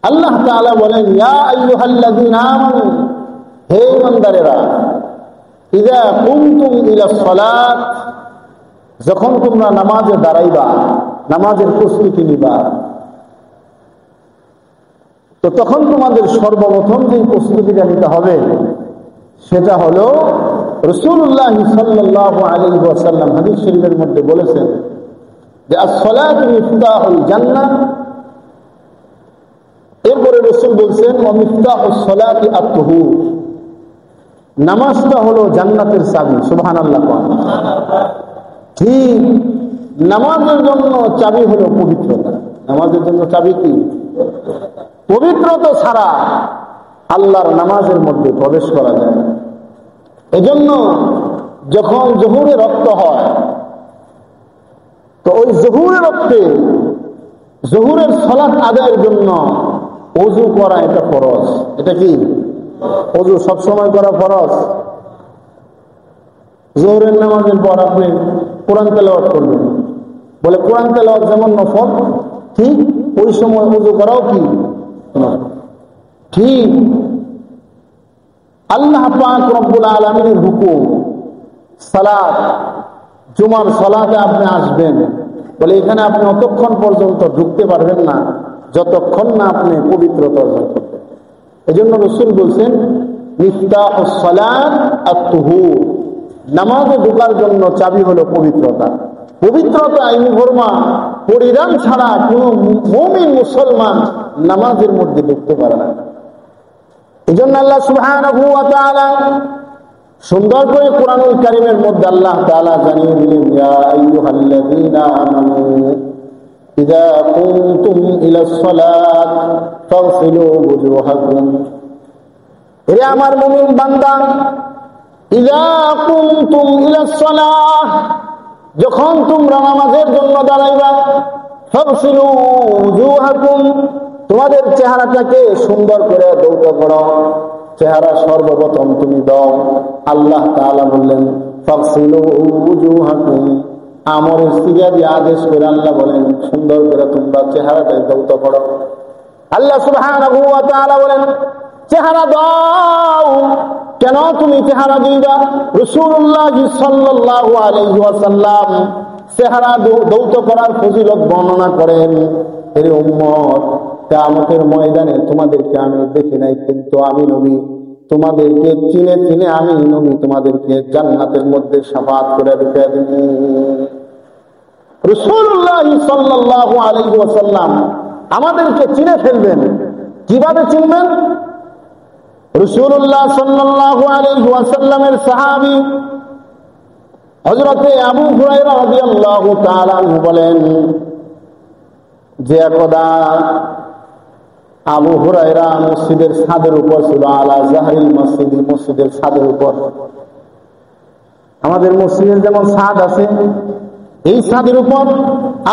আল্লাহ তাআলা বলেন, ইয়া আইয়ুহাল্লাযীনা আমানু, হে ঈমানদারেরা, ইযা কুমতুম ইলা সালাত, যখন তোমরা নামাজে দাঁড়াইবা, নামাজের প্রস্তুতি নিবা, তো তখন তোমাদের সর্বপ্রথম যে প্রস্তুতিটা নিতে হবে সেটা হলো রাসূলুল্লাহ সাল্লাল্লাহু আলাইহি ওয়াসাল্লাম হাদিস শরীফের মধ্যে বলেছেন যে আস-সালাতু মিফতাহুল জান্নাহ। এরপরে রাসূল বলছেন ওয়া মিফতাহুস সালাতি আত-তুহুর, নামাজটা হলো জান্নাতের চাবি। সুবহানাল্লাহ। ঠিক, নামাজের জন্য চাবি হলো পবিত্রতা। নামাজের জন্য চাবি কি? পবিত্রতা ছাড়া আল্লাহর নামাজের মধ্যে প্রবেশ করা যায় না। এজন্য যখন জোহরে রক্ত হয়, তো ওই জোহরের রক্তে জোহরের সালাত আদায়ের জন্য ওযু করা এটা ফরজ। এটা কি? ওযু সবসময় করা ফরজ। জোহরের নামাজের পর আপনি কোরআন তেলাওয়াত করবেন, বলে কোরআন তেলাওয়াত যেমন নফল, ঠিক ওই সময় ওযু করাও কি ঠিক। আল্লাহ পাক রব্বুল আলামিনের হুকুম, সালাত, জুমার সালাতে আপনি আসবেন, বলে এখানে আপনি অতক্ষণ পর্যন্ত ঢুকতে পারবেন না যতক্ষণ না আপনি পবিত্রতা অর্জন করবেন। এজন্য রাসূল বলছেন মিফতাহুস সালাত আত-তুহুর, নামাজে ঢোকার জন্য চাবি হলো পবিত্রতা। পবিত্রতা ইউনিফর্মা পরিধান ছাড়া কোন মুমিন মুসলমান নামাজের মধ্যে ঢুকতে পারে না। এজন্য আল্লাহ সুবহানাহু ওয়া তাআলা সুন্দর করে কোরআনুল কারীমের মধ্যে আল্লাহ তাআলা জানিয়ে দিলেন, ইয়া আইয়ুহাল্লাযীনা আমানু ইযা কুমতুম ইলাস সালাত ফাগসিলু ওযুহাকুম, হে আমার মুমিন বান্দা, ইযা কুমতুম ইলাস সালাহ, যখন তোমরা নামাজের জন্য দাঁড়াইবা, ফাগসিলু ওযুহাকুম, তোমাদের চেহারাটাকে সুন্দর করে ধৌত করো। চেহারা সর্বপ্রথম তুমি দাও। আল্লাহ তাআলা বললেন ফাগসিলু ওযুহাকুম, আমরের সিগা দিয়ে আদেশ করে আল্লাহ বলেন সুন্দর করে তোমরা চেহারাটাকে ধৌত করো। আল্লাহ সুবহানাহু ওয়া তাআলা বলেন চেহারা দাও। কেন তুমি চেহারা দিবা? রাসূলুল্লাহ সাল্লাল্লাহু আলাইহি ওয়াসাল্লাম চেহারা ধৌত করার ফজিলত বর্ণনা করেন, হে উম্মত, কিয়ামতের ময়দানে তোমাদেরকে আমি দেখি নাই, কিন্তু আমি নবী তোমাদেরকে চিনে চিনে আমি নবী তোমাদেরকে জান্নাতের মধ্যে শাফাআত করে ঢুকিয়ে দেব। রাসূলুল্লাহ সাল্লাল্লাহু আলাইহি ওয়াসাল্লাম আমাদেরকে চিনে ফেলবেন। কিভাবে চিনবেন? রাসূলুল্লাহ সাল্লাল্লাহু আলাইহি ওয়াসাল্লামের সাহাবী হযরতে আবু হুরায়রা রাদিয়াল্লাহু তাআলা আনহু বলেন যে একদা আবু হুরায়রা মসজিদের ছাদের উপর ছিল, আলা জাহরিল মসজিদ, মসজিদের ছাদের উপর। আমাদের মসজিদের যেমন ছাদ আছে, এই ছাদের উপর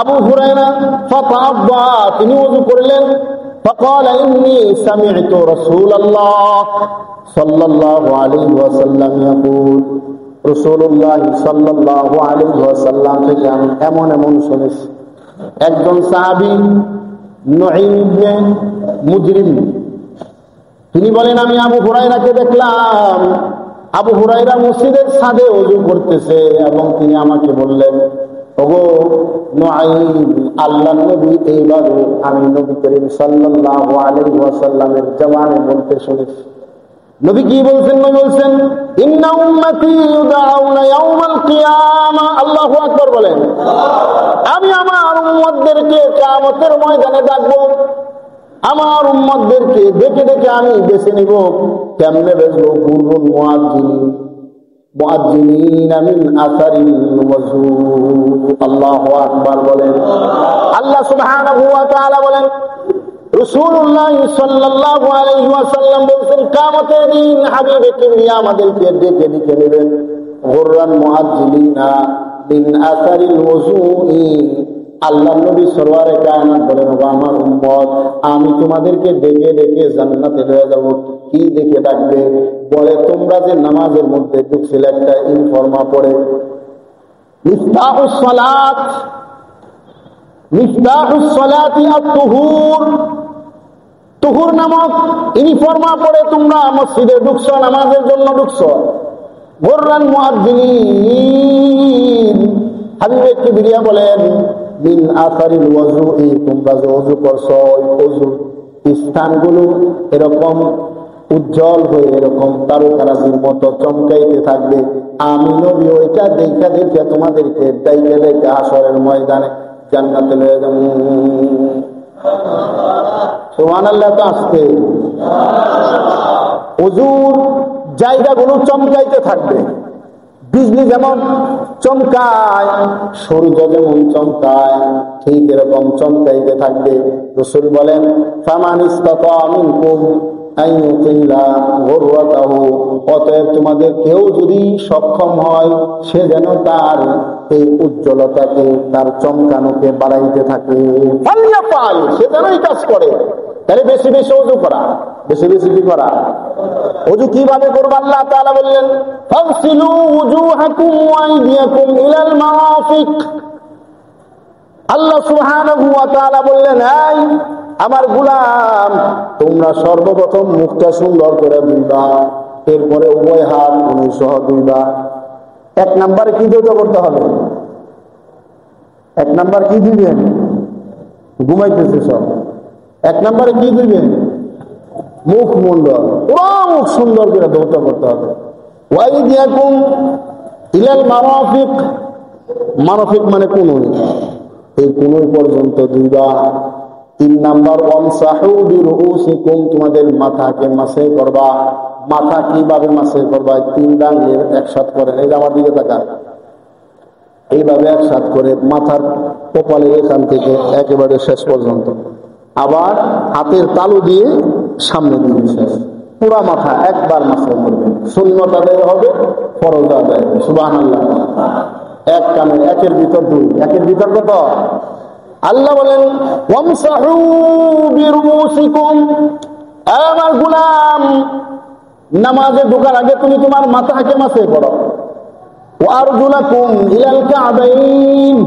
আবু হুরায়রা ফাতাআব্বা, তিনি ওযু করলেন। فقال إني سمعت رسول الله صلى الله عليه وسلم يقول, রাসূলুল্লাহ সাল্লাল্লাহু আলাইহি ওয়াসাল্লাম থেকে আমি এমন এমন শুনেছি। একজন সাহাবী নুঈম ইবনে মুজরিম, তিনি বলেন আমি আবু হুরায়রাকে দেখলাম, আবু হুরায়রা মসজিদের ছাদে ওযু করতেছে এবং তিনি আমাকে বললেন, ওগো নুঈম, আল্লাহর নবী এইভাবে আমি নবী করিম সাল্লাল্লাহু আলাইহি ওয়াসাল্লামের জবানে বলতে শুনেছি। নবী কি বলছেন? নবী বলছেন ইন্না উম্মতি ইউদআউনা ইয়াউমাল কিয়ামা, আল্লাহু আকবার বলেন, আমি আমার উম্মতদেরকে কিয়ামতের ময়দানে ডাকবো। আমার উম্মতদেরকে ডেকে ডেকে আমি বেছে নিব। কেমনে বেচবো? গুরুন মুআজ্জিনিনা মিন আসারিল ওযু, আল্লাহু আকবার বলেন। আল্লাহ সুবহানাহু ওয়া তাআলা বলেন, রাসূলুল্লাহ সাল্লাল্লাহু আলাইহি ওয়াসাল্লাম বলেন কিয়ামতের দিন হাবিবে কিবরিয়া আমাদেরকে ডেকে ডেকে নেবেন। গুররান মুআজ্জিলিনা মিন আসারিল ওযুই, আল্লাহর নবী সরওয়ারে কায়নাত বলেন, ও আমার উম্মত, আমি তোমাদেরকে ডেকে ডেকে জান্নাতে নিয়ে যাব। কি দেখে ডাকবে? বলে তোমরা যে নামাজের মধ্যে ঢুকছিলে একটা ইনফরমা পড়ে, মিফতাহুস সালাত, মিফতাহুস সালাতি আত-তুহুর, জুহুর নামক ইউনিফর্মা পরে তোমরা মসজিদে ঢুকছো, নামাজের জন্য ঢুকছো। গোররান মুয়াজ্জিনিন, হাবিবে কিবরিয়া বলেন মিন আসারিল ওযুই, তোমরা যে ওযু করছো ওই ওযুর স্থানগুলো এরকম উজ্জ্বল হয়ে এরকম তারকারাজির মতো চমকাইতে থাকবে। আমি নবী ওইটা দেখা দেখে তোমাদেরকে ডাইকে ডাইকে হাসরের ময়দানে জান্নাতে লয়ে যাব। সুবহানাল্লাহ। তো আসতে ওযুর জায়গাগুলো চমকাইতে থাকবে। বিজলি যেমন চমকায়, সূর্য যেমন চমকায়, ঠিক এরকম চমকাইতে থাকবে। রাসূল বলেন ফামান ইসতাতা মিনকুম আন ইউতিলা গুররাতাহু, অতএব তোমাদের কেউ যদি সক্ষম হয় সে যেন তার এই উজ্জ্বলতাকে, তার চমকানোকে বাড়াইতে থাকে। ফালিয়াফাল, সে যেন এই কাজ করে। তাহলে বেশি বেশি ওযু করা, বেশি বেশি কি করা? ওযু কিভাবে করব? আল্লাহ তাআলা বললেন ফাগসিলু ওয়ুজুহাকুম ওয়া আইদিয়াকুম ইলাল মারাফিক। আল্লাহ সুবহানাহু ওয়া তাআলা বললেন, এই আমার গোলাম, তোমরা সর্বপ্রথম মুখটা সুন্দর করে ধুইবা, এরপরে উভয় হাত সহ ধুইবা। এক নাম্বার কি ধুতে করতে হবে? এক নাম্বার কি দিবেন? ঘুমাইতেছে সব। এক নাম্বারে কি দিবেন? মুখ মন্ডল, পুরো মুখ সুন্দর করে ধৌত করতে হবে। ওয়াইদিয়াকুম ইলাল মারাফিক, মারাফিক মানে কুনুই, এই কুনুই পর্যন্ত দুইবা। 3 নাম্বার ওয়ামসাহু বিরুসিকুম, তোমাদের মাথাকে মাসে করবা। মাথা কিভাবে মাসে করবা? 3 আঙ্গুলের একসাথে করেন, এই যে আমার দিকে তাকান, এইভাবে একসাথে করে মাথার কপালের এখান থেকে একেবারে শেষ পর্যন্ত, আবার হাতের তালু দিয়ে সামনে দিয়ে শেষ, পুরা মাথা একবার মাসে করবেন। সুন্নত আদায় হবে, ফরজ আদায় হবে। সুবহানাল্লাহ। এক কামে একের ভিতর 2, একের ভিতর কত? আল্লাহ বলেন ওয়ামসাহু বিরুসিকুম, আমার গোলাম নামাজে ঢোকার আগে তুমি তোমার মাথাকে মাসে করো। ওয়ারজুলাকুম ইলাল কাবাইন,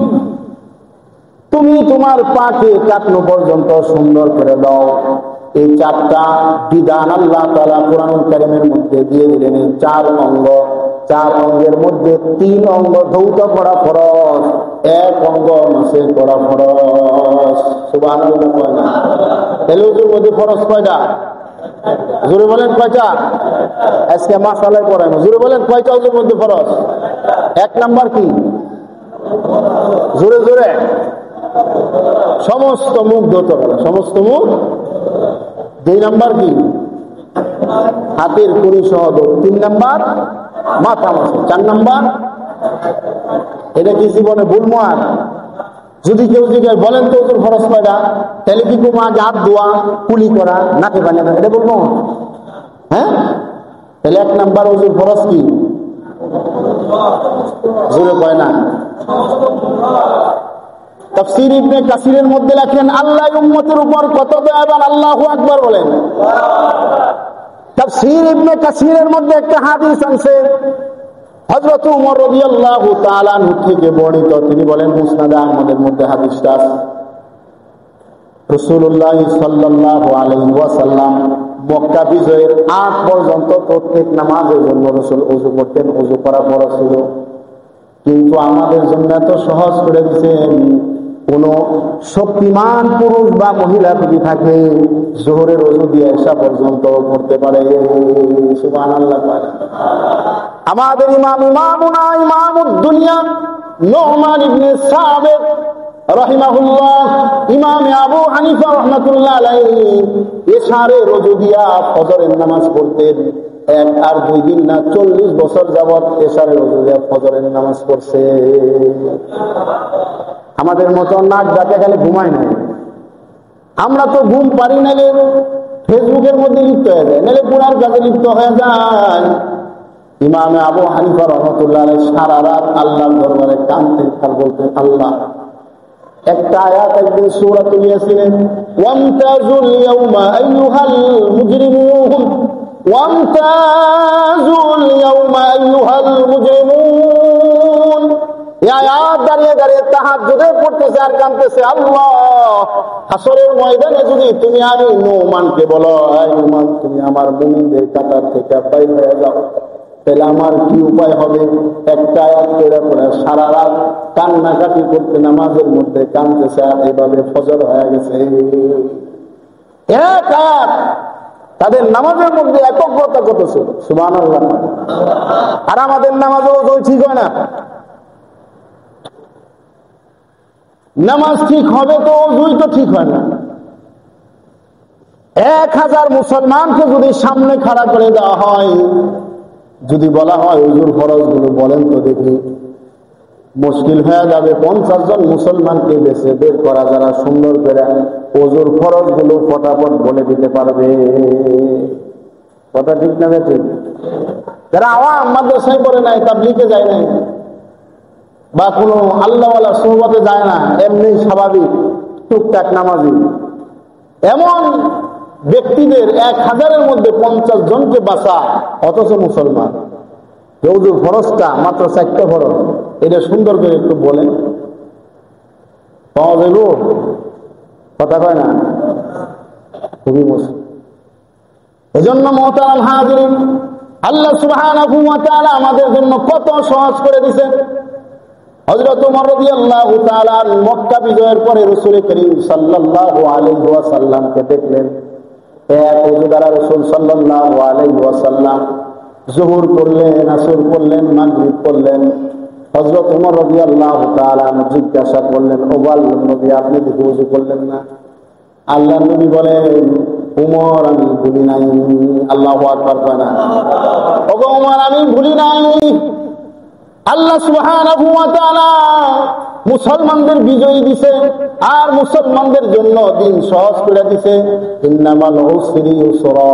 তুমি তোমার পাকে কাটনো পর্যন্ত সুন্দর করে দাও। এই 4টা বিধান আল্লাহ তাআলা কোরআনুল কারীমের মধ্যে দিয়ে দিলেন। এই 4 অঙ্গ, 4 অঙ্গের মধ্যে 3 অঙ্গ ধৌত করা ফরজ, 1 অঙ্গ মাসে করা ফরজ। সুবহানাল্লাহ। তাহলে ওজুর মধ্যে ফরজ কয়টা? জোরে বলেন কয়টা? আজকে মাসালায় পড়েন, জোরে বলেন কয়টা ওজুর মধ্যে ফরজ? 1 নাম্বার কি? জোরে জোরে। সমস্ত মুখ ধৌত করা, সমস্ত মুখ। 2 নাম্বার কি? হাতের কুড়ি সহ। 3 নাম্বার মাথা মাসে। 4 নাম্বার, এটা কি জীবনে ভুলবো? আর যদি কেউ জিজ্ঞাসা বলেন তো ওজুর ফরজ কয়টা, তাহলে কি কোনো আগে হাত ধোয়া, কুলি করা, নাকে পানি দেওয়া, এটা বলবো? হ্যাঁ, তাহলে 1 নাম্বার ওজুর ফরজ কি? জোরে কয় না। তাফসীর ইবনে কাসিরের মধ্যে লেখেন আল্লাহ উম্মতের উপর কত দয়াবান, আল্লাহু আকবার বলেন। তাফসীর ইবনে কাসিরের মধ্যে একটা হাদিস আছে, হযরত ওমর রাদিয়াল্লাহু তাআলা আনহু থেকে বর্ণিত। তিনি বলেন, মুসনাদ আহমদের মধ্যে হাদিসটা আছে, রাসূলুল্লাহ সাল্লাল্লাহু আলাইহি ওয়াসাল্লাম মক্কা বিজয়ের আগ পর্যন্ত প্রত্যেক নামাজের জন্য রাসূল ওযু করতেন। ওযু করা ফরজ ছিল, কিন্তু আমাদের জন্য এত সহজ করে দিয়েছেন, কোন শক্তিমান পুরুষ বা মহিলা যদি থাকে জোহরের ওযু দিয়ে এশা পর্যন্ত করতে পারে। সুবহানাল্লাহ। আমাদের ইমামুনা ইমামুদ দুনিয়া নুমান ইবনে সাবিত রাহিমাহুল্লাহ, ইমামে আবু হানিফা রাহমাতুল্লাহ আলাইহি এশারের ওযু দিয়া ফজরের নামাজ পড়তেন। 1 আর 2 দিন না, 40 বছর যাবত এশারের ওযু দিয়া ফজরের নামাজ পড়ছে। আমাদের মতো নাক ডাকে খালি ঘুমায় নাই। আমরা তো ঘুম পারি না, ফেসবুকের মধ্যে লিপ্ত হয়ে যায়, নাহলে পুরার কাজে লিপ্ত হয়ে যায়। ইমামে আবু হানিফা রাহমাতুল্লাহ আলাইহি সারা রাত আল্লাহর দরবারে কাঁদতেন, আর বলতেন, আল্লাহ, একটা আয়াত একদিন সূরাতুল ইয়াসিন, ওয়ামতাজুল ইয়াউমা আইয়ুহাল মুজরিমুন, ওয়ামতাজুল ইয়াউমা আইয়ুহাল মুজরিমুন, এই আয়াত রাত দাঁড়িয়ে দাঁড়িয়ে তাহাজ্জুদে পড়তেছে আর কাঁদতেছে, আল্লাহ হাসরের ময়দানে যদি তুমি আমি নুমানকে বলো, এই নুমান তুমি আমার মুমিনদের কাতার থেকে বাইর হয়ে যাও, তাহলে আমার কি উপায় হবে? একটা আয়াত পড়ে পড়ে সারা রাত কান্নাকাটি করতে নামাজের মধ্যে কাঁদতেছে, আর এভাবে ফজর হয়ে গেছে। এক আয়াত তাদের নামাজের মধ্যে একগ্রতা কত ছিল, সুবহানাল্লাহ। আর আমাদের নামাজও ঠিক হয় না। নামাজ ঠিক হবে তো ওযুই তো ঠিক হয় না। 1000 মুসলমানকে যদি সামনে খাড়া করে দেওয়া হয়, যদি বলা হয় ওযুর ফরজ গুলো বলেন তো দেখি, মুশকিল হয়ে যাবে 50 জন মুসলমানকে বেছে বের করা যারা সুন্দর করে ওযুর ফরজ গুলো ফটাফট বলে দিতে পারবে। কথা ঠিক না ঠিক? যারা আওয়াম মাদ্রাসায় পড়ে নাই, তাবলীগে যায় নাই, বা কোনো আল্লাহওয়ালা সোহবতে যায় না, এমনি স্বাভাবিক টুকটাক নামাজি, এমন ব্যক্তিদের 1000-এর মধ্যে 50 জনকে বাঁচা, অথচ মুসলমান। ওযুর ফরজটা মাত্র 4টা ফরজ, এটা সুন্দর করে একটু বলেন, পাওয়া যাইব? কথা কয় না, খুবই মুশকিল। এজন্য মুহতারাম হাজিরিন, আল্লাহ সুবহানাহু ওয়া তাআলা আমাদের জন্য কত সহজ করে দিয়েছেন। হযরত ওমর রাদিয়াল্লাহু তাআলা মক্কা বিজয়ের পরে রাসূল করিম সাল্লাল্লাহু আলাইহি ওয়াসাল্লামকে দেখলেন। এক ওযু দ্বারা রাসূল সাল্লাল্লাহু আলাইহি ওয়াসাল্লাম যোহর করলেন, আসর করলেন, মাগরিব করলেন। হযরত ওমর রাদিয়াল্লাহু তাআলা জিজ্ঞাসা করলেন, ওবাল নবী আপনি কি ওযু করলেন না? আল্লাহর নবী বলেন, ওমর আমি ভুলি নাই। আল্লাহু আকবার কয় না? ওগো ওমর আমি ভুলি নাই। আল্লাহ সুবহানাহু ওয়া তাআলা মুসলমানদের বিজয়ী দিছে, আর মুসলমানদের জন্য দিন সহজ করে দিছে। ইন্নামাল উসরি ইউসরা,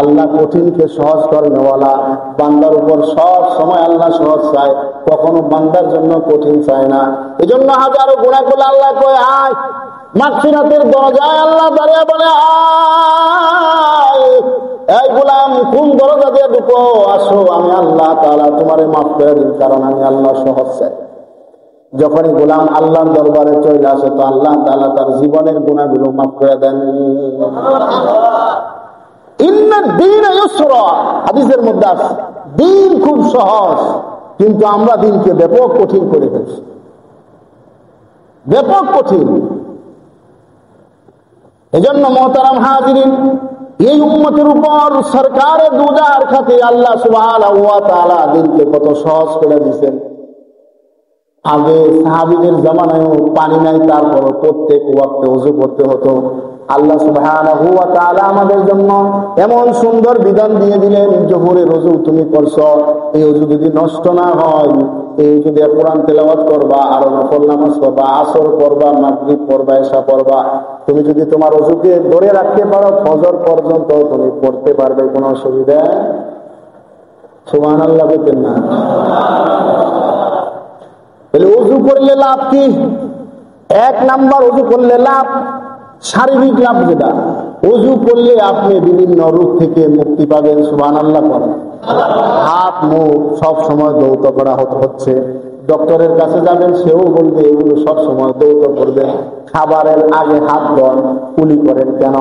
আল্লাহ কঠিনকে সহজ করেনওয়ালা। বান্দার উপর সব সময় আল্লাহ সহজ চায়, কখনো বান্দার জন্য কঠিন চায় না। এজন্য হাজারো গুনাহ করলে আল্লাহ কয় আয়, মাগফিরাতের দরজায় আল্লাহ দাঁড়িয়ে বলে আয়, এই গোলাম কোন দরজা দিয়ে ঢুকো, আসো আমি আল্লাহ তাআলা তোমারে মাফ করে দিই, কারণ আমি আল্লাহ সহজ চাই। যখনই গোলাম আল্লাহর দরবারে চলে আসে তো আল্লাহ তাআলা তার জীবনের গুনাহগুলো মাফ করে দেন। ইন্নাদ দীন ইউসরা, হাদিসের মধ্যে আছে দিন খুব সহজ, কিন্তু আমরা দিনকে ব্যাপক কঠিন করে ফেলছি, ব্যাপক কঠিন। এজন্য মুহতারাম হাজিরিন, এই উম্মতের উপর সরকারের দুজার খাতির আল্লাহ সুবহানাহু ওয়া তাআলা দিনকে কত সহজ করে দিয়েছেন। আগে সাহাবীদের জামানায়ও পানি নাই, তারপর প্রত্যেক ওয়াক্তে ওযু করতে হতো। আল্লাহ সুবহানাহু ওয়া তাআলা আমাদের জন্য এমন সুন্দর বিধান দিয়ে দিলেন, জোহরের ওযু তুমি করছো, এই ওযু যদি নষ্ট না হয়, এই যদি কোরআন তেলাওয়াত করবা, আর নফল নামাজ পড়বা, আসর পড়বা, মাগরিব পড়বা, ইশা পড়বা, তুমি যদি তোমার ওযুকে ধরে রাখতে পারো ফজর পর্যন্ত তুমি পড়তে পারবে, কোনো অসুবিধা। সুবহানাল্লাহ বলেন না? তাহলে ওযু করলে লাভ কি? 1 নাম্বার, ওযু করলে লাভ শারীরিক লাভ, যেটা ওযু করলে আপনি বিভিন্ন রোগ থেকে মুক্তি পাবেন। সুবহানাল্লাহ পড়েন। হাত মুখ সব সময় ধৌত করা হচ্ছে। ডক্টরের কাছে যাবেন, সেও বলবে এগুলো সব সময় ধৌত করবেন। খাবারের আগে হাত ধোন, কুলি করেন কেন?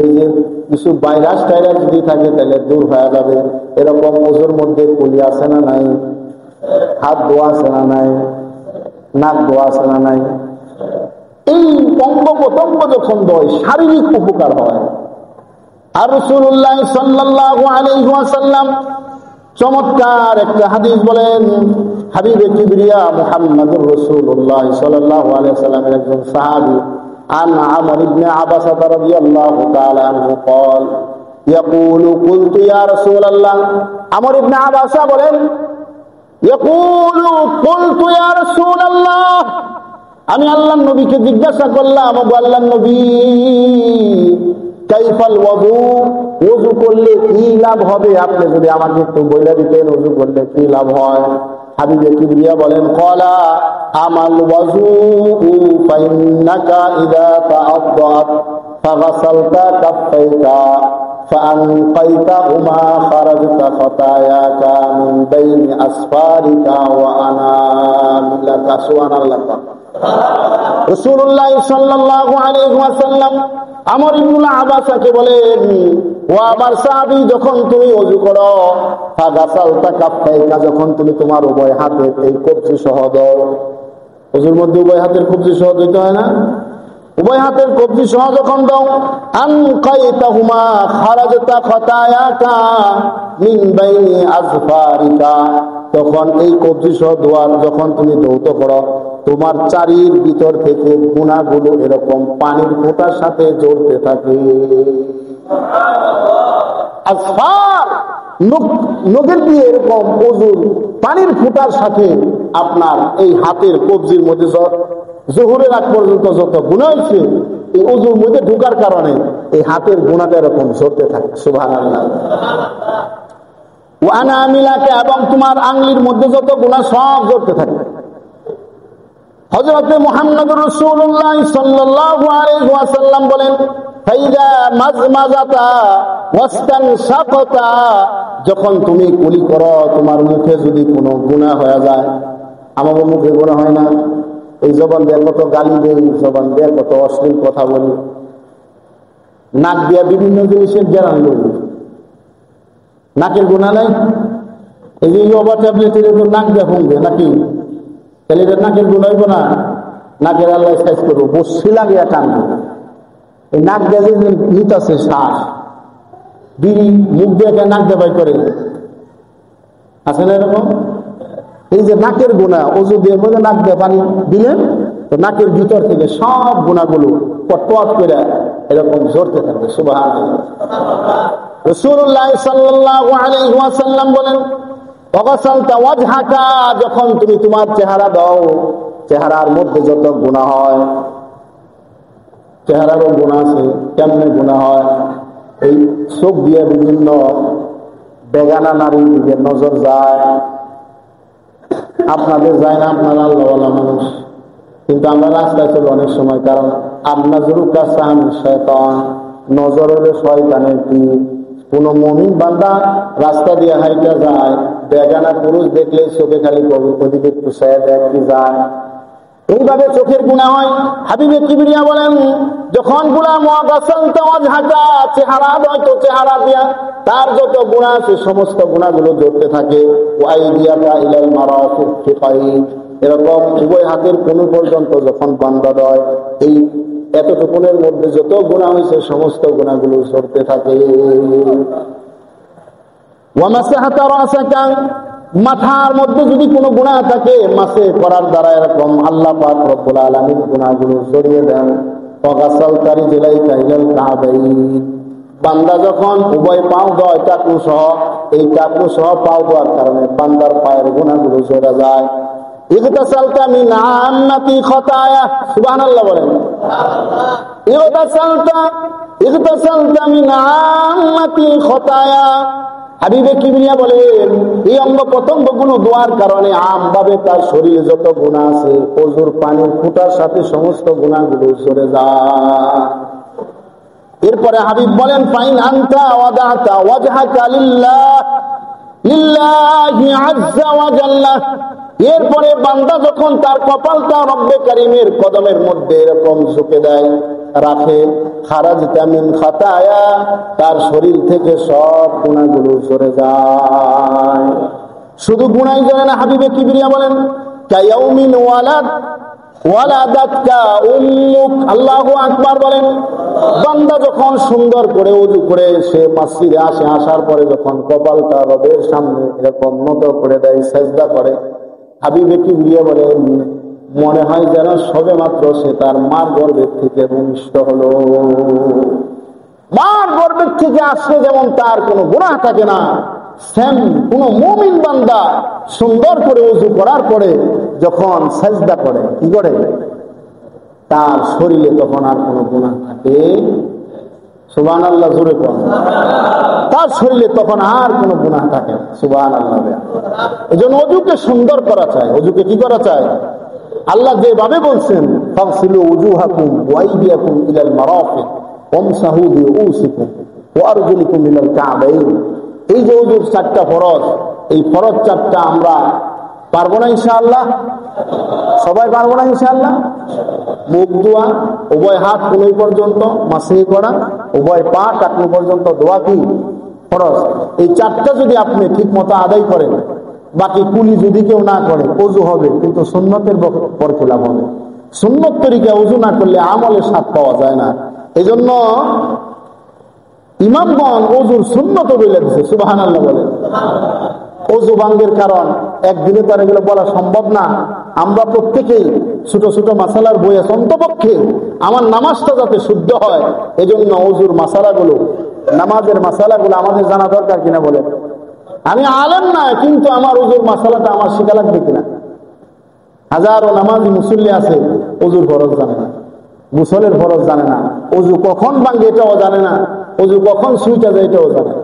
এই যে কিছু ভাইরাস টাইরাস যদি থাকে তাহলে দূর হয়ে যাবে। এরকম ওযুর মধ্যে কুলি আছে না নাই? হাত ধোয়া আছে না নাই? নাক ধোয়া আছে না নাই? এই অঙ্গ প্রত্যঙ্গ যখন ধোয় শারীরিক উপকার হয়। আর রাসূলুল্লাহ সাল্লাল্লাহু আলাইহি ওয়াসাল্লাম চমৎকার একটা হাদিস বলেন। হাবিবে কিবরিয়া মুহাম্মদুর রাসূলুল্লাহ সাল্লাল্লাহু আলাইহি ওয়াসাল্লামের একজন সাহাবী আন আমর ইবনে আবাসা রাদিয়াল্লাহু তাআলা আনহু قال يقول قلت يا رسول الله, আমর ইবনে আবাসা বলেন, يقول قلت يا رسول الله, আমি আল্লাহর নবীকে জিজ্ঞাসা করলাম, ও আল্লাহর নবী, কাইফাল ওযু, ওযু করলে কি লাভ হবে? আপনি যদি আমাকে একটু বলে দিতেন ওযু করলে কি লাভ হয়। হাবিবে কিবরিয়া বলেন, ক্বালা আমাল ওযু ফাইন্নাকা ইযা তাআদ্দাত ফাগাসালতা কাফাইকা فأنقيتهما خرجت خطاياك من بين أسفارك وأناملك سبحان الله রাসূলুল্লাহ সাল্লাল্লাহু আলাইহি ওয়াসাল্লাম আমর ইবনে আবাসাকে বলেন, ও আমার সাহাবী, যখন তুমি ওযু করো ফাগাসালতা কাফাইকা, যখন তুমি তোমার উভয় হাতে এই কবজি সহ দাও, ওযুর মধ্যে উভয় হাতের কবজি সহ দিতে হয় না, উভয় হাতের কবজি সহ যখন দাও, আনকাইতাহুমা খারাজতা খাতায়াকা মিন বাইনি আযফারিকা, তখন এই কবজি সহ দোয়ার যখন তুমি দৌত করো, তোমার চারির ভিতর থেকে গুনাহগুলো এরকম পানির ফোঁটার সাথে জড়তে থাকে। আযফার নখের দিয়ে এরকম ওযুর পানির ফোঁটার সাথে আপনার এই হাতের কবজির মধ্যে জোহরের আগ পর্যন্ত যত গুনাহ হয়েছে এই ওযুর মধ্যে ঢোকার কারণে এই হাতের গুনাহটা এরকম ঝরতে থাকে। সুবহানাল্লাহ। ওয়া আনামিলাকা, এবং তোমার আঙ্গুলির মধ্যে যত গুনাহ সব ঝরতে থাকে। হযরত মুহাম্মদুর রাসূলুল্লাহ সাল্লাল্লাহু আলাইহি ওয়াসাল্লাম বলেন, ফাইদা মাজমাজাতা ওয়াস্তানশাকাতা, যখন তুমি কুলি করো, তোমার মুখে যদি কোনো গুনাহ হয়ে যায়, আমার মুখে গুনাহ হয় না, এই জবান দিয়ে কত গালি দেই, জবান দিয়ে কত অশ্লীল কথা বলি, নাক দিয়ে বিভিন্ন জিনিসের জ্ঞান লই, নাকের গুনাহ নাই? এই যে ওভার ট্যাবলেটের উপর নাক দিয়ে ফুঁকবে নাকি, তাহলে এটা নাকের গুনাহ হইব না? নাকের আল্লাহ সাইজ করবো, বসি লাগিয়া টানবো, এই নাক দিয়ে যে নিতেছে শ্বাস, বিড়ি মুখ দিয়ে নাক দিয়ে বাই করে, আছে না এরকম? এই যে নাকের গুনাহ, ওযু দিয়ে মধ্যে নাক দিয়ে পানি দিলেন, তো নাকের ভিতর থেকে সব গুনাহগুলো পটপট করে এরকম ঝরতে থাকবে। সুবহানাল্লাহ। রাসূলুল্লাহ সাল্লাল্লাহু আলাইহি ওয়াসাল্লাম বলেন, ওয়াগাসালতা ওয়াজহাকা, যখন তুমি তোমার চেহারা দাও, চেহারার মধ্যে যত গুনাহ হয়, চেহারারও গুনাহ আছে। কেমনে গুনাহ হয়? এই চোখ দিয়ে বিভিন্ন বেগানা নারীর দিকে নজর যায়। আপনাদের যায় না, আপনারা আল্লাহওয়ালা মানুষ, কিন্তু আমরা রাস্তায় চলি অনেক সময়, কারণ আন্নাজরুকা সাম শয়তান, নজর হলে শয়তানের তীর। কোন মুমিন বান্দা রাস্তা দিয়ে হাইটা যায়, বেগানা পুরুষ দেখলে চোখে খালি ওদিকে একটু সে দেখ কি যায়, এইভাবে চোখের গুনাহ হয়। হাবিবে কিবরিয়া বলেন, যখন গুনাহ মুআগাসালতা ওয়াজহাকা, চেহারা হয়তো চেহারা দিয়া তার যত গুনাহ আছে সমস্ত গুনাহগুলো জড়তে থাকে। ওয়াইদিয়াকা ইলাল মারাফিকাই, এরকম উভয় হাতের কোন পর্যন্ত যখন বান্দা দেয়, এই এতটুকুনের মধ্যে যত গুনাহ হয়েছে সমস্ত গুনাহগুলো জড়তে থাকে। ওয়া মাসাহাতা রাসাকা, মাথার মধ্যে যদি কোনো গুনাহ থাকে, মাসে করার দ্বারা এরকম আল্লাহ পাক রব্বুল আলামিন গুনাহগুলো সরিয়ে দেন। ওয়াগাসালতা রিজলাইকা ইলাল কাবাইন, বান্দা যখন উভয় পাও দেয় টাকু সহ, এই টাকু সহ পাও দেওয়ার কারণে বান্দার পায়ের গুনাহগুলো সরে যায়। ইগতাসালতা মিন আম্মাতি খাতায়া, সুবহানাল্লাহ বলেন। ইগতাসালতা মিন আম্মাতি খাতায়া, হাবিবে কিবরিয়া বলেন, এই অঙ্গ প্রত্যঙ্গগুলো দোয়ার কারণে আমভাবে তার শরীরে যত গুনাহ আছে, ওযুর পানির ফোঁটার সাথে সমস্ত গুনাহগুলো সরে যায়। এরপরে হাবিব বলেন, ফাইন আনতা ওয়াদাতা ওয়াজহাকা লিল্লাহি আযজা ওয়া জাল্লা, এরপরে বান্দা যখন তার কপালটা রব্বে কারীমের কদমের মধ্যে এরকম ঝুঁকে দেয়, রাখে, খারাজতা মিন খাতায়া, তার শরীর থেকে সব গুনাহগুলো সরে যায়। শুধু গুনাহই যায় না, হাবিবে কিবরিয়া বলেন, কায়াউমিন ওয়ালাদাতকা উম্মুক, আল্লাহু আকবার বলেন। বান্দা যখন সুন্দর করে ওযু করে সে মসজিদে আসে, আসার পরে যখন কপালটা রবের সামনে এরকম নত করে দেয়, সেজদা করে, হাবিবে কিবরিয়া বলেন, মনে হয় যেন সবে মাত্র সে তার মার গর্ভের থেকে ভূমিষ্ঠ হলো। মার গর্ভের থেকে আসলে যেমন তার কোনো গুনাহ থাকে না, সেম কোন মুমিন বান্দা সুন্দর করে ওযু করার পরে যখন সেজদা করে, কি করে, তার শরীরে তখন আর কোনো গুনাহ থাকে। সুবহানাল্লাহ, জোরে বলেন। তার শরীরে তখন আর কোনো গুনাহ থাকে না। সুবহানাল্লাহ। এজন্য ওযুকে সুন্দর করা চাই। ওযুকে কি করা চাই? আল্লাহ যেভাবে বলছেন, ফাগসিলু উজুহাকুম ওয়া আইদিয়াকুম ইলাল মারাফিক ওয়ামসাহু বিরুসিকুম, ওয়া আরজুলিকুম ইলাল কা'বাইন। এই যে ওযুর 4টা ফরজ, এই ফরজ 4টা আমরা পারবো না ইনশাআল্লাহ? সবাই পারবো না ইনশাআল্লাহ? মুখ ধোয়া, উভয় হাত কোনই পর্যন্ত মাসিহি করা, উভয় পা টাকনু পর্যন্ত ধোয়া কি ফরজ। এই 4টা যদি আপনি ঠিক মতো আদায় করেন, বাকি কুলি যদি কেউ না করে, ওযু হবে কিন্তু সুন্নতের বরখিলাফ হবে। সুন্নত তরিকা ওযু না করলে আমলের স্বাদ পাওয়া যায় না। এজন্য ইমামগণ ওযুর সুন্নত বলে দিয়েছে, সুবহানাল্লাহ বলেন। ওযু ভাঙ্গের কারণ একদিনে তো আর এগুলো বলা সম্ভব না। আমরা প্রত্যেকেই ছোট ছোট মাসালার বই আছে, অন্তপক্ষে আমার নামাজটা যাতে শুদ্ধ হয় এজন্য ওযুর মাসালাগুলো, নামাজের মাসালাগুলো আমাদের জানা দরকার কিনা বলেন। আমি আলেম না, কিন্তু আমার ওযুর মাসালাটা আমার শিখা লাগবে কিনা। হাজারো নামাজি মুসল্লি আছে ওযুর ফরজ জানে না, গোসলের ফরজ জানে না, ওযু কখন ভাঙ্গে এটাও জানে না, ওযু কখন সুইটা যায় এটাও জানে না।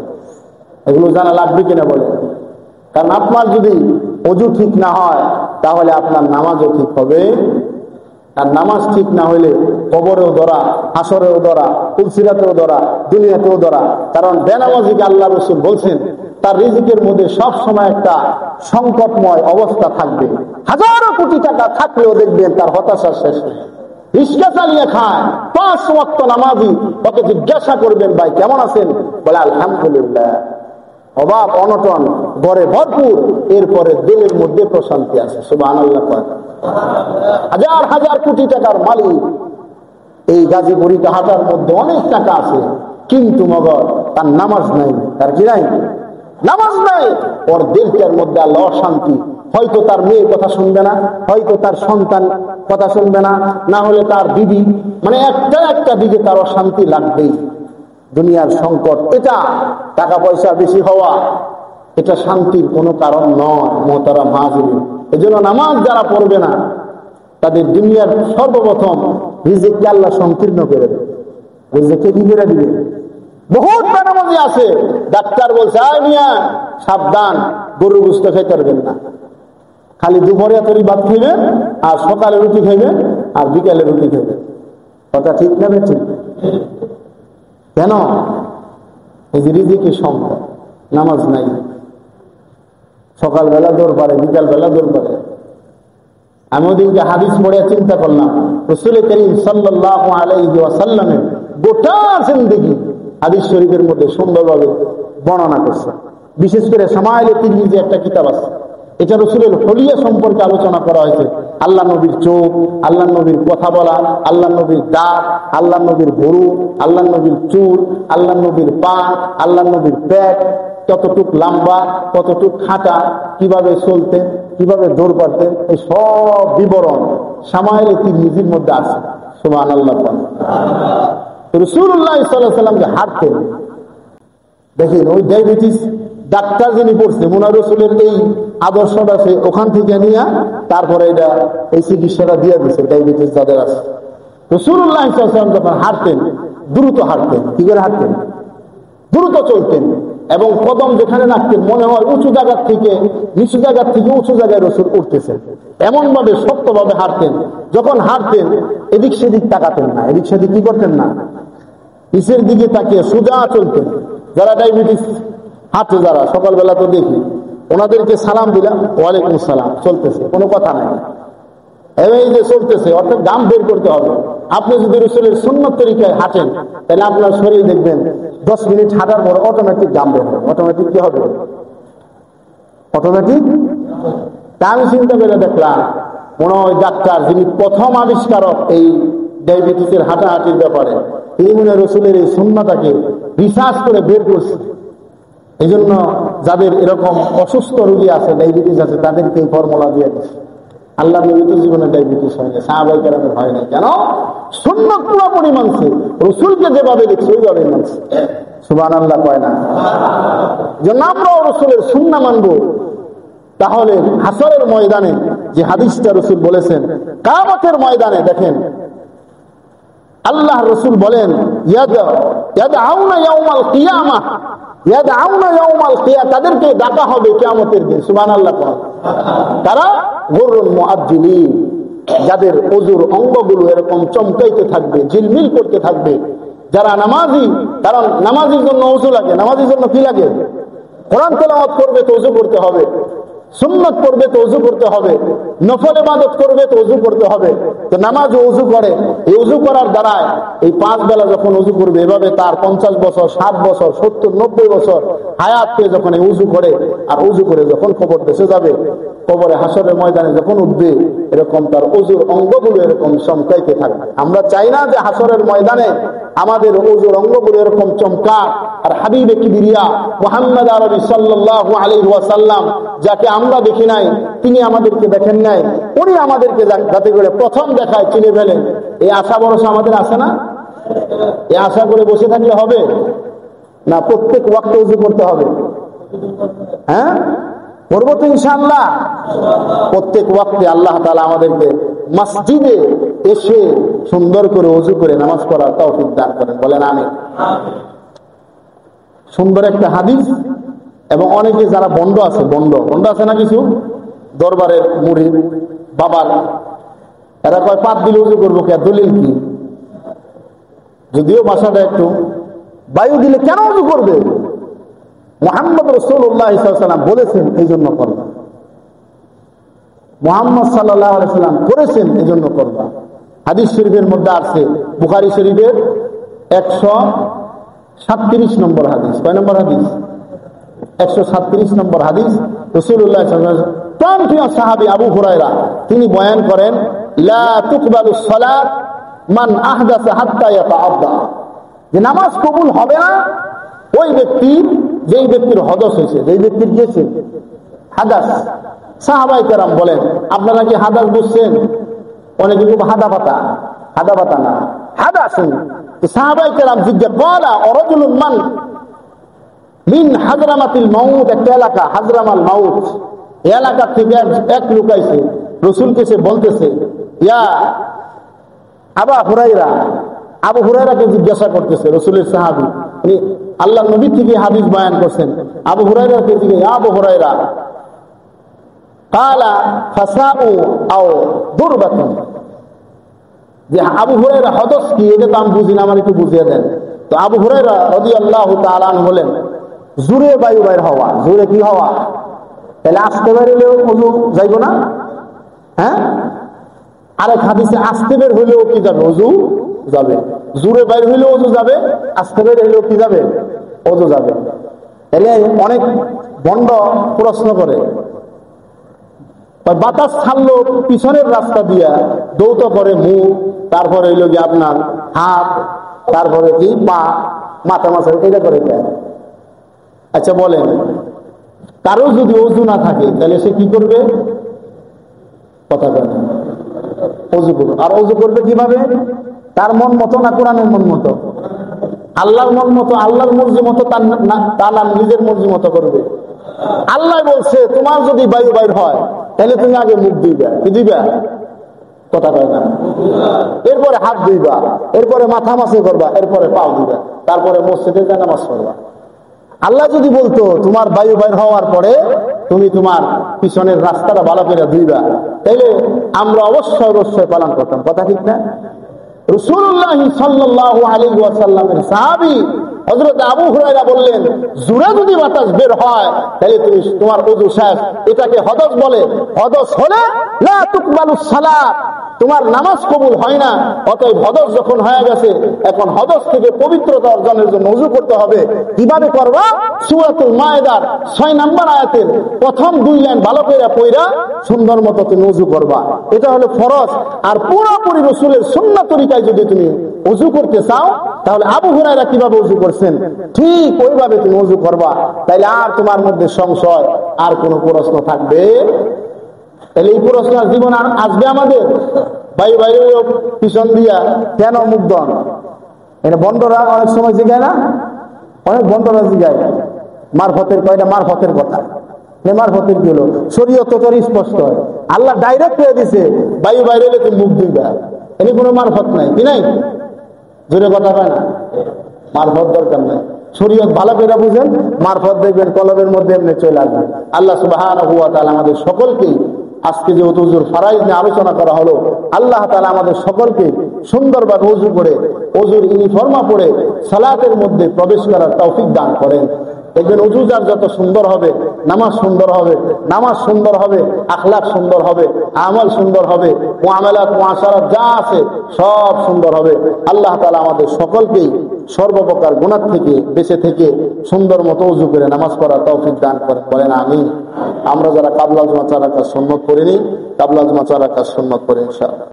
এগুলো জানা লাগবে কিনা বলে। কারণ আপনার যদি ওযু ঠিক না হয় তাহলে আপনার নামাজও ঠিক হবে। আর নামাজ ঠিক না হইলে কবরেও ধরা, হাসরেও ধরা, ফুলসিরাতেও ধরা, দুনিয়াতেও ধরা। কারণ বেনামাজিকে আল্লাহ রাসূল বলছেন তার রিজিকের মধ্যে সব সময় একটা সংকটময় অবস্থা থাকবে। হাজারো কোটি টাকা থাকলেও দেখবেন তার হতাশা শেষ নেই। রিক্সা চালিয়ে খায়, 5 ওয়াক্ত নামাজি, ওকে জিজ্ঞাসা করবেন ভাই কেমন আছেন, বলে আলহামদুলিল্লাহ। অভাব অনটন ঘরে ভরপুর, এরপরে দিলের মধ্যে প্রশান্তি আছে, সুবহানাল্লাহ। হাজার হাজার কোটি টাকার মালিক, এই গাজীপুরি কাহাটার মধ্যে অনেক টাকা আছে, কিন্তু মগর তার নামাজ নাই। তার কি নাই? নামাজ নাই। ওর দিলটার মধ্যে আল্লাহ অশান্তি। হয়তো তার মেয়ের কথা শুনবে না, হয়তো তার সন্তান কথা শুনবে না, না হলে তার দিদি, মানে একটা দিকে তার অশান্তি লাগবেই। দুনিয়ার সংকট এটা, টাকা পয়সা বেশি হওয়া এটা শান্তির কোনো কারণ নয় মোহতারাম হাজিরিন। এজন্য নামাজ যারা পড়বে না তাদের দুনিয়ার সর্বপ্রথম রিজিককে আল্লাহ সংকীর্ণ করে দেবে। রিজিককে কি করে দিবে? বহুত বেনামাজি আছে, ডাক্তার বলছে আয় মিয়া সাবধান, গরু গোশত খেতে পারবেন না, খালি দুপুরে তরি ভাত খাইবেন, আর সকালে রুটি খাইবেন, আর বিকালে রুটি খাইবেন। কথা ঠিক না? ঠিক। কেন? এই যে রিজিকের সংকট, নামাজ নাই, সকালবেলা দৌড় পারে, বিকালবেলা দৌড় পারে। আমি ওদিনকে হাদিস পড়ে চিন্তা করলাম, রাসূল করিম সাল্লাল্লাহু আলাইহি ওয়াসাল্লামের গোটা জিন্দেগি হাদিস শরীফের মধ্যে সুন্দরভাবে বর্ণনা করছে। বিশেষ করে শামাইলে তিরমিজি একটা কিতাব আছে, এটা রাসূলের হলিয়া সম্পর্কে আলোচনা করা হয়েছে। আল্লাহ নবীর চোখ, আল্লাহ নবীর কথা বলা, আল্লাহ নবীর দাঁত, আল্লাহ নবীর ভরু, আল্লাহ নবীর চুল, আল্লাহ নবীর পা, আল্লাহ নবীর পেট, কতটুক লম্বা, কতটুক খাটা, কিভাবে চলতেন, কিভাবে দৌড় পারতেন, এই সব বিবরণ শামাইলে তিরমিজির মধ্যে আছে। সুবহানাল্লাহ। রাসূলুল্লাহ সাল্লাল্লাহু আলাইহি ওয়াসাল্লাম যে হাঁটতেন, দেখেন ওই ডায়াবেটিস ডাক্তার যিনি পড়ছে মুনা রসুলের এই আদর্শটা সে ওখান থেকে নিয়ে তারপরে এটা এই চিকিৎসাটা দিয়ে দিচ্ছে ডায়াবেটিস যাদের আছে। রাসূলুল্লাহ সাল্লাল্লাহু আলাইহি ওয়াসাল্লাম যখন হাঁটতেন, দ্রুত হাঁটতেন। কি করে হাঁটতেন? দ্রুত চলতেন, এবং কদম যেখানে রাখতেন মনে হয় উঁচু জায়গার থেকে নিচু জায়গার থেকে উঁচু জায়গায় রসুল উঠতেছেন। এমন ভাবে শক্তভাবে হাঁটতেন, যখন হাঁটতেন এদিক সেদিক তাকাতেন না, এদিক সেদিক কি করতেন না, নিচের দিকে তাকিয়ে সোজা চলতেন। যারা ডায়াবেটিস হাঁটে, যারা সকালবেলা তো দেখি, ওনাদেরকে সালাম দিলাম, ওয়ালাইকুম সালাম, চলতেছে, কোনো কথা নাই, এই যে চলতেছে, অর্থাৎ গাম বের করতে হবে। আপনি যদি রাসূলের সুন্নত তরিকায় হাঁটেন তাহলে আপনার শরীর দেখবেন 10 মিনিট হাঁটার পর অটোমেটিক গাম বের হবে। অটোমেটিক কি হবে? অটোমেটিক। তা আমি চিন্তা করে দেখলাম, মনে হয় ডাক্তার যিনি প্রথম আবিষ্কারক এই ডায়াবেটিসের হাঁটাহাঁটির ব্যাপারে, তিনি মনে হয় রাসূলের এই সুন্নাহটাকে রিসার্চ করে বের করছে। এই জন্য যাদের এরকম অসুস্থ রোগী আছে, ডায়াবেটিস আছে, তাদেরকে এই ফর্মুলা দিয়ে দিচ্ছে। আল্লাহ নবী তো জীবনে ডায়াবেটিস হয় না, সাহাবায়ে কেরামের হয় না। কেন? সুন্নাত পুরোপুরি মানছে, রাসূলকে যেভাবে দেখছে ওইভাবে মানছে। সুবহানাল্লাহ কয় না? জন্য আমরাও রাসূলের সুন্নাহ মানবো। তাহলে হাসরের ময়দানে যে হাদিসটা রাসূল বলেছেন, কিয়ামতের ময়দানে দেখেন আল্লাহ রাসূল বলেন ইয়াদআউনা ইয়াউমাল কিয়ামাহ, ইয়াদআউনা ইয়াউমাল কিয়ামাহ, তাদেরকে ডাকা হবে কিয়ামতের দিন। সুবহানাল্লাহ। তারা গুররুল মুআজ্জিলিন, যাদের ওযুর অঙ্গগুলো এরকম চমকাইতে থাকবে, ঝিলমিল করতে থাকবে, যারা নামাজি, কারণ নামাজির জন্য ওযু লাগে। নামাজির জন্য কি লাগে? কোরআন তেলাওয়াত করবে তো ওযু করতে হবে, সুন্নাত করবে তো ওযু করতে হবে, নফল ইবাদত করবে তো ওযু করতে হবে। তো নামাজ ওযু করে, এই ওযু করার দ্বারায় এই 5 বেলা যখন ওযু করবে, এভাবে তার 50 বছর, 60 বছর, 70, 90 বছর হায়াত পেয়ে যখন এই ওযু করে, আর ওযু করে যখন কবর বেঁচে যাবে, কবরে হাসরের ময়দানে যখন উঠবে, এরকম তার ওযুর অঙ্গগুলো এরকম চমকাইতে থাকবে। আমরা চাই না যে হাসরের ময়দানে আমাদের ওযুর অঙ্গগুলো এরকম চমকাক। আর হাবিবে কিবরিয়া মুহাম্মদ আরবি সাল্লাল্লাহু আলাইহি ওয়াসাল্লাম, যাকে আমরা দেখি নাই, তিনি আমাদেরকে দেখেন নাই, উনি আমাদেরকে যাতে করে প্রথম দেখায় চিনে ফেলেন, এই আশা ভরসা আমাদের আছে না? এই আশা করে বসে থাকলে হবে না? প্রত্যেক ওয়াক্তে ওযু করতে হবে। হ্যাঁ, করবো তো ইনশাআল্লাহ। প্রত্যেক ওয়াক্তে আল্লাহ তাআলা আমাদেরকে মসজিদে এসে সুন্দর করে ওযু করে নামাজ পড়ার তৌফিক দান করেন, বলেন আমিন। সুন্দর একটা হাদিস। এবং অনেকে যারা বন্ড আছে, বন্ড আছে না কিছু দরবারের মুরিদ বাবার, এরা কয় পাত দিলে ওযু করবো কে? দলিল কি? যদিও ভাষাটা একটু, বায়ু দিলে কেন ওযু করবে? মুহাম্মদ রাসূলুল্লাহ সাল্লাল্লাহু আলাইহি ওয়াসাল্লাম বলেছেন এই জন্য করবা, মুহাম্মদ সাল্লাল্লাহু আলাইহি ওয়াসাল্লাম করেছেন এই জন্য করবা। হাদিস শরীফের মধ্যে আছে, বুখারী শরীফের 137 নম্বর হাদিস। কয় নম্বর হাদিস? 137 নম্বর হাদিস। রাসূলুল্লাহ সাল্লাল্লাহু আলাইহি ওয়াসাল্লাম প্রাণপ্রিয় সাহাবী আবু হুরায়রা তিনি বয়ান করেন, লা তুকবালুস সালাত মান আহদাসা হাত্তা ইয়াতাআদ্দা, যে নামাজ কবুল হবে না ওই ব্যক্তি, যেই ব্যক্তির হদস হয়েছে, যেই ব্যক্তির গিয়েছে হাদাস। সাহাবায়ে কেরাম বলেন, আপনারা কি হাদাস বুঝছেন? অনেকে খুব হাদা পাতা না, হাদাস। সাহাবায়ে কেরাম জিজ্ঞাসা করা, অরাজুলুন মান মিন হাজরামাতিল মাউত, একটা এলাকা হাজরামাল মাউত, এই এলাকা থেকে এক লোক আইছে, রাসূলকে সে বলতেছে, ইয়া আবু হুরায়রা, আবু হুরায়রাকে জিজ্ঞাসা করতেছে, রাসূলের সাহাবী, উনি আল্লাহর নবী থেকে হাদিস বয়ান করছেন। আবু হুরায়রাকে জিজ্ঞাসা, ইয়া আবু হুরায়রা, কালা ফাসাউ আও দুরবাতুন, যে আবু হুরায়রা হদস কি? এটা তো আমি বুঝি না, আমার একটু বুঝিয়ে দেন। তো আবু হুরায়রা রাদিয়াল্লাহু তাআলা আনহু বলেন, জোরে বায়ু বাইর হওয়া। জোরে কি হওয়া? তাহলে আস্তে বের হলেও ওযু যাইব না? হ্যাঁ, আরেক হাদিসে আস্তে বের হইলেও কি যাবে? ওযু যাবে। জোরে বাইর হইলেও ওযু যাবে, আস্তে বের হইলেও কি যাবে? ওযু যাবে। তাহলে অনেক বন্ড প্রশ্ন করে, বাতাস ছাড়লো পিছনের রাস্তা দিয়া, দৌত করে মুখ, তারপরে হইল কি আপনার হাত, তারপরে কি পা, মাথা মাথা, এটা করে দেয়। আচ্ছা বলেন, কারো যদি ওযু না থাকে তাহলে সে কি করবে? কথা বলেন, ওযু করবে। আর ওযু করবে কিভাবে? তার মন মতো না কোরআনের মন মতো? আল্লাহর মন মতো, আল্লাহর মর্জি মতো, তার নিজের মর্জি মতো করবে। আল্লাহ বলছে, তোমার যদি বায়ু বাইর হয় তাহলে তুমি আগে মুখ দিবা, কি দিবা? কথা কয় না। এরপরে হাত দিবা, এরপরে মাথা মাসে করবা, এরপরে পাও দিবা, তারপরে মসজিদে যা নামাজ পড়বা। আল্লাহ যদি বলতো তোমার বায়ু বাইর হওয়ার পরে তুমি তোমার পিছনের রাস্তাটা ভালো করে ধুইবা, তাইলে আমরা অবশ্যই পালন করতাম। কথা ঠিক না? রাসূলুল্লাহ সাল্লাল্লাহু আলাইহি ওয়াসাল্লামের সাহাবী হযরত আবু হুরায়রা বললেন, জোরে যদি বাতাস বের হয় তাহলে তুমি তোমার ওযু শেষ। এটাকে হদস বলে। হদস হলে লা তুকবালুস সালাত, তোমার নামাজ কবুল হয় না। অতএব হদস যখন হয়ে গেছে, এখন হদস থেকে পবিত্রতা অর্জনের জন্য ওযু করতে হবে। কিভাবে করবা? সূরাতুল মায়েদার 6 নম্বর আয়াতের প্রথম 2 লাইন ভালো করে পড়া সুন্দর মতো তুমি ওযু করবা। এটা হলো ফরজ। আর পুরোপুরি রাসূলের সুন্নাত তরিকায় যদি তুমি ওযু করতে চাও, তাহলে আবু হুরায়রা কিভাবে ওযু করছেন ঠিক ওইভাবে তুমি ওযু করবা। তাইলে আর তোমার মধ্যে সংশয় আর কোনো প্রশ্ন থাকবে? তাহলে এই প্রশ্ন জীবন আর আসবে আমাদের? বায়ু বাইরে পিছন দিয়া কেন মুখ দন? এটা বন্ডরা অনেক সময় জিগায় না, অনেক বন্ডরা জিগায় মারফতের, কয়টা মারফতের কথা। মারফতের কি হলো? শরীয়ত তো স্পষ্ট, আল্লাহ ডাইরেক্ট হয়ে দিছে, বায়ু বাইরে হলে তুমি মুখ দিবা, এনে কোনো মারফত নাই, কি নাই? জোরে কথা পায় না, মারফত দরকার নাই। শরীয়ত ভালো করে বুঝেন, মারফত দেখবেন কলবের মধ্যে এমনি চলে আসবে। আল্লাহ সুবহানাহু ওয়া তাআলা আমাদের সকলকে, আজকে যে ওযুর ফরজ নিয়ে আলোচনা করা হলো, আল্লাহ তাআলা আমাদের সকলকে সুন্দরভাবে ওযু করে ওযুর ইউনিফর্মা পরে সালাতের মধ্যে প্রবেশ করার তৌফিক দান করেন। দেখবেন ওযু যার যত সুন্দর হবে নামাজ সুন্দর হবে, নামাজ সুন্দর হবে, আখলাক সুন্দর হবে, আমল সুন্দর হবে, মুআমালাত মুআশারাত যা আছে সব সুন্দর হবে। আল্লাহ তাআলা আমাদের সকলকেই সর্বপ্রকার গুনাহ থেকে বেঁচে থেকে সুন্দর মতো ওযু করে নামাজ পড়ার তৌফিক দান করেন, আমিন। আমরা যারা কাবলা জুমা 4 রাকাত সুন্নাত করিনি, কাবলা জুমা 4 রাকাত সুন্নাত করে ইনশাআল্লাহ।